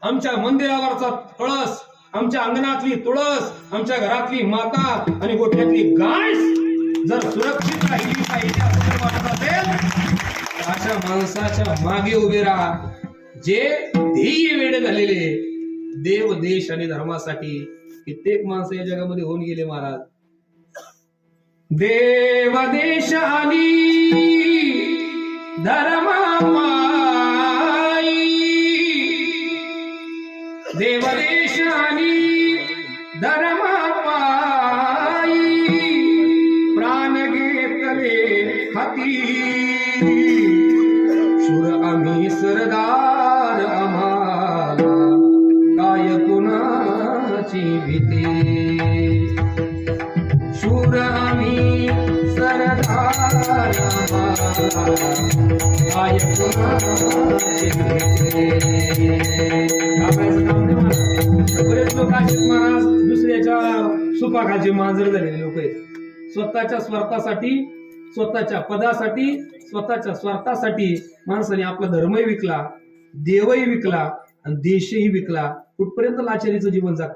आमच्या मंदिरावरचा कळस, आमच्या अंगणातली तुळस, आमच्या घरातली माता आणि गोठ्यातली गाय जर सुरक्षित राहिली पाहिजे असं वाटत असेल, अशा माणसाच्या मागे उभे राहा जे ध्येय वेडे झालेले देव, देश आणि धर्मासाठी. कित्येक माणसं या जगामध्ये होऊन गेले महाराज. देव, देश आणि धर्मापायी, देव, देश आणि धर्मापायी प्राण घेतले हाती. शूर आम्ही सरदार, आम्हाला काय कुणाची भीती. शूर आम्ही सरदार, काय कुणाची भीती. बरेच लोक आहेत महाराज दुसऱ्याच्या सुपाखाचे मांजर झालेले लोक आहेत. स्वतःच्या स्वार्थासाठी, स्वतःच्या पदासाठी, स्वतःच्या स्वार्थासाठी माणसाने आपला धर्मही विकला, देवही विकला आणि देशही विकला. कुठपर्यंत लाचारीचं जीवन जगतात.